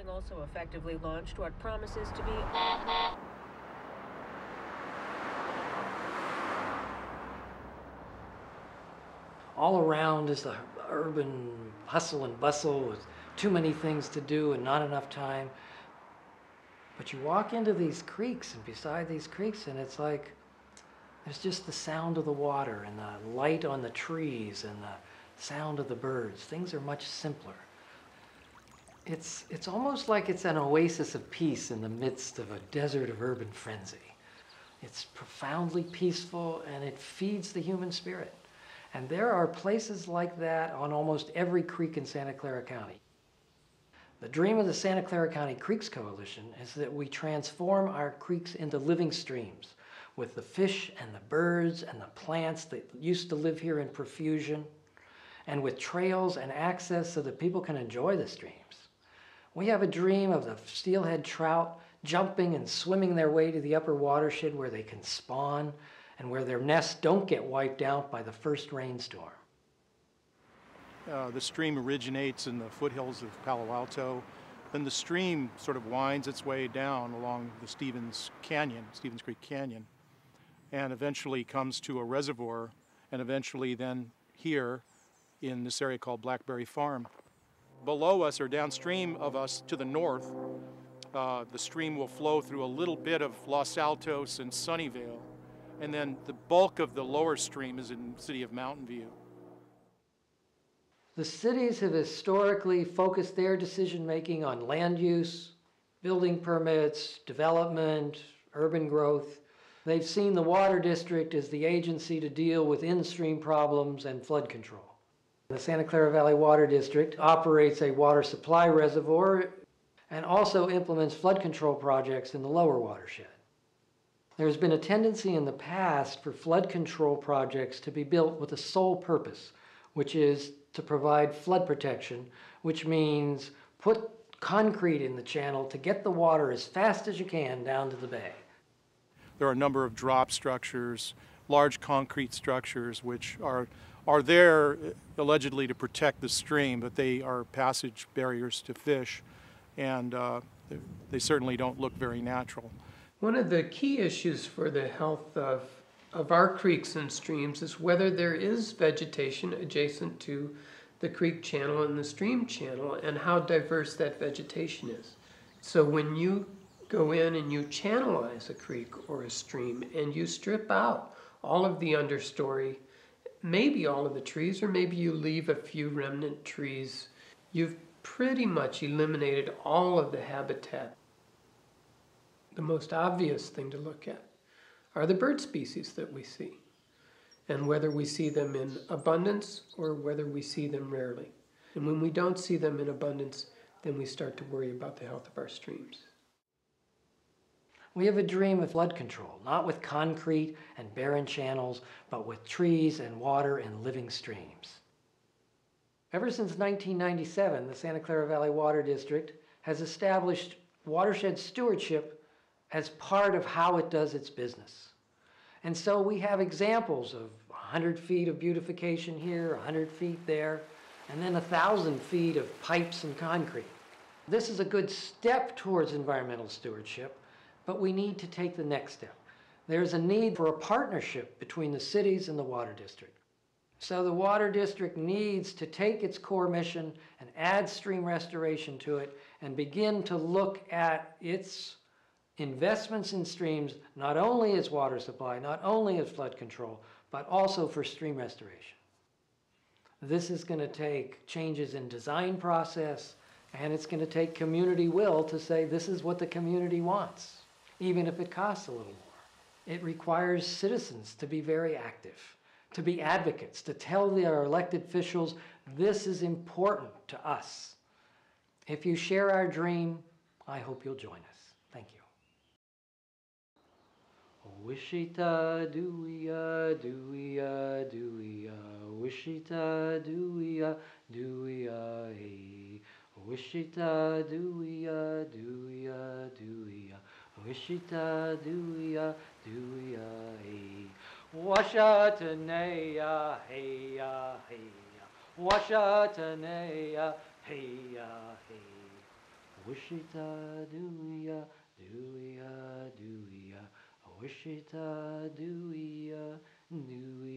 Sterling also effectively launched what promises to be all around is the urban hustle and bustle with too many things to do and not enough time. But you walk into these creeks and beside these creeks and it's like there's just the sound of the water and the light on the trees and the sound of the birds. Things are much simpler. It's almost like it's an oasis of peace in the midst of a desert of urban frenzy. It's profoundly peaceful and it feeds the human spirit. And there are places like that on almost every creek in Santa Clara County. The dream of the Santa Clara County Creeks Coalition is that we transform our creeks into living streams with the fish and the birds and the plants that used to live here in profusion, and with trails and access so that people can enjoy the streams. We have a dream of the steelhead trout jumping and swimming their way to the upper watershed where they can spawn and where their nests don't get wiped out by the first rainstorm. The stream originates in the foothills of Palo Alto. Then the stream sort of winds its way down along the Stevens Creek Canyon, and eventually comes to a reservoir, and eventually then here in this area called Blackberry Farm. Below us or downstream of us to the north, the stream will flow through a little bit of Los Altos and Sunnyvale, and then the bulk of the lower stream is in the city of Mountain View. The cities have historically focused their decision-making on land use, building permits, development, urban growth. They've seen the water district as the agency to deal with in-stream problems and flood control. The Santa Clara Valley Water District operates a water supply reservoir and also implements flood control projects in the lower watershed. There's been a tendency in the past for flood control projects to be built with a sole purpose, which is to provide flood protection, which means put concrete in the channel to get the water as fast as you can down to the bay. There are a number of drop structures, large concrete structures, which are there allegedly to protect the stream, but they are passage barriers to fish, and they certainly don't look very natural. One of the key issues for the health of our creeks and streams is whether there is vegetation adjacent to the creek channel and the stream channel and how diverse that vegetation is. So when you go in and you channelize a creek or a stream and you strip out all of the understory, maybe all of the trees, or maybe you leave a few remnant trees, you've pretty much eliminated all of the habitat. The most obvious thing to look at are the bird species that we see, and whether we see them in abundance or whether we see them rarely. And when we don't see them in abundance, then we start to worry about the health of our streams. We have a dream of flood control, not with concrete and barren channels, but with trees and water and living streams. Ever since 1997, the Santa Clara Valley Water District has established watershed stewardship as part of how it does its business. And so we have examples of 100 feet of beautification here, 100 feet there, and then 1,000 feet of pipes and concrete. This is a good step towards environmental stewardship, but we need to take the next step. There's a need for a partnership between the cities and the water district. So the water district needs to take its core mission and add stream restoration to it and begin to look at its investments in streams, not only as water supply, not only as flood control, but also for stream restoration. This is going to take changes in design process, and it's going to take community will to say this is what the community wants, even if it costs a little more. It requires citizens to be very active, to be advocates, to tell their elected officials, this is important to us. If you share our dream, I hope you'll join us. Thank you. Wishita doo-ya, doo-ya, doo-ya, wishita doo-ya, doo-ya, hey. Wishita doo-ya, doo-ya, doo-ya, wishita doo-ya, doo-ya, hey. Washatanaya, hey-ya, hey-ya, washatanaya, hey-ya, hey. Wishita doo-ya, doo-ya, doo-ya, Wishita doo-ya, doo-ya.